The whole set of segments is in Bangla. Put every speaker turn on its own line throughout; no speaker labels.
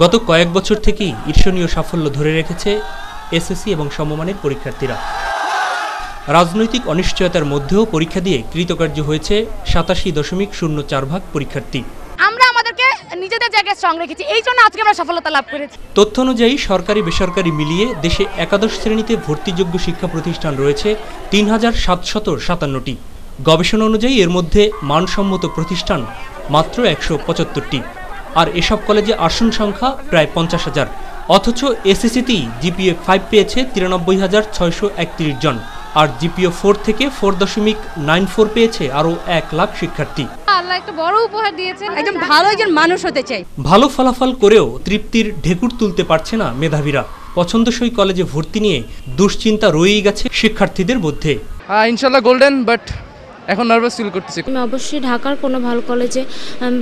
গত কয়েক বছর থেকেই ঈর্ষণীয় সাফল্য ধরে রেখেছে এসএসসি এবং সমমানের পরীক্ষার্থীরা। রাজনৈতিক অনিশ্চয়তার মধ্যেও পরীক্ষা দিয়ে কৃতকার্য হয়েছে 87.04% পরীক্ষার্থী।
আমরা আমাদেরকে নিজেদের জায়গায় স্ট্রং রেখেছি, এই জন্য আজকে আমরা সফলতা লাভ করেছি।
তথ্য অনুযায়ী সরকারি বেসরকারি মিলিয়ে দেশে একাদশ শ্রেণীতে ভর্তিযোগ্য শিক্ষা প্রতিষ্ঠান রয়েছে 3757টি। গবেষণা অনুযায়ী এর মধ্যে মানসম্মত প্রতিষ্ঠান মাত্র 175টি, আর এসব কলেজে আসন সংখ্যা প্রায় 50,000। অথচ এসএসসিতেই জিপিএ 5 পেয়েছে 93,631 জন, আর জিপিএ 4 থেকে 4.94 পেয়েছে আরও 1 লাখ শিক্ষার্থী।
আল্লাহ একটা বড় উপহার দিয়েছেন, একজন ভালো একজন মানুষ হতে চাই।
ভালো ফলাফল করেও তৃপ্তির ঢেকুর তুলতে পারছে না মেধাবীরা। পছন্দসই কলেজে ভর্তি নিয়ে দুশ্চিন্তা রয়েই গেছে শিক্ষার্থীদের মধ্যে।
ইনশাল্লাহ গোল্ডেন, বাট এখন নার্ভাস ফিল করতেছি।
আমি অবশ্যই ঢাকার কোনো ভালো কলেজে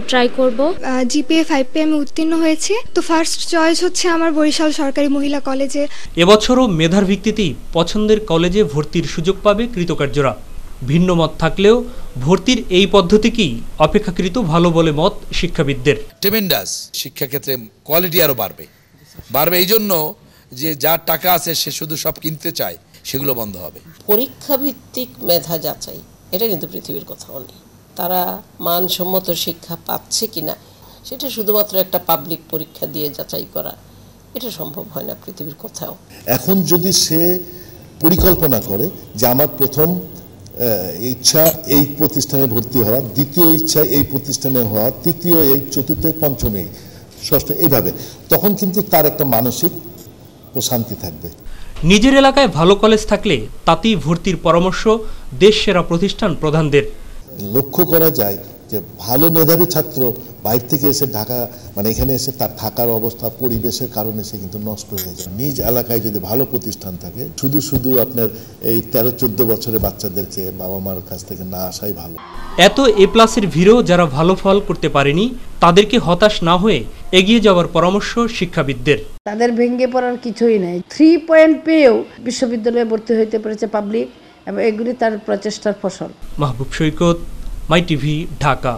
ট্রাই করব।
জিপিএ 5 পেয়ে আমি উত্তীর্ণ হয়েছি, তো ফার্স্ট চয়েস হচ্ছে আমার বরিশাল সরকারি মহিলা কলেজে।
এবছরও মেধার ভিত্তিতেই পছন্দের কলেজে ভর্তির সুযোগ পাবে কৃতকার্যরা। ভিন্ন মত থাকলেও ভর্তির এই পদ্ধতিকেই অপেক্ষাকৃত ভালো বলে মত শিক্ষাবিদদের।
ট্রেমেন্ডাস শিক্ষাক্ষেত্রে কোয়ালিটি আরও বাড়বে এই জন্য যে যার টাকা আছে সে শুধু সব কিনতে চায়, সেগুলো বন্ধ হবে।
পরীক্ষা ভিত্তিক মেধা যাচাই, এটা কিন্তু পৃথিবীর কোথাও নেই। তারা মানসম্মত শিক্ষা পাচ্ছে কিনা সেটা শুধুমাত্র একটা পাবলিক পরীক্ষা দিয়ে যাচাই করা, এটা সম্ভব হয় না পৃথিবীর কোথাও।
এখন যদি সে পরিকল্পনা করে যে আমার প্রথম ইচ্ছা এই প্রতিষ্ঠানে ভর্তি হওয়া, দ্বিতীয় ইচ্ছা এই প্রতিষ্ঠানে হওয়া, তৃতীয় এই, চতুর্থ, পঞ্চম এই, ষষ্ঠ, এইভাবে, তখন কিন্তু তার একটা মানসিক প্রশান্তি থাকবে।
নিজের এলাকায় ভালো কলেজ থাকলে তাতেই ভর্তির পরামর্শ দেশ সেরা প্রতিষ্ঠান প্রধানদের।
লক্ষ্য করা যায় যে ভালো মেধাবী ছাত্র বাইরে থেকে এসে ঢাকা এখানে এসে তার থাকার অবস্থা, পরিবেশের কারণে সে কিন্তু নষ্ট হয়ে যায়। নিজ এলাকায় যদি ভালো প্রতিষ্ঠান থাকে, শুধু আপনার এই 13-14 বছরের বাচ্চাদেরকে বাবা মার কাছ থেকে না আসাই ভালো।
এত A+-এর ভিড়েও যারা ভালো ফল করতে পারেনি তাদেরকে হতাশ না হয়ে এগিয়ে যাওয়ার পরামর্শ শিক্ষাবিদদের।
তাদের ভেঙে পড়ার কিছুই নাই। 3 পয়েন্ট পেয়েও বিশ্ববিদ্যালয়ে ভর্তি হইতে পেরেছে পাবলিক, এবং এগুলি তার প্রচেষ্টার ফসল।
মাহবুব সৈকত, মাই টিভি, ঢাকা।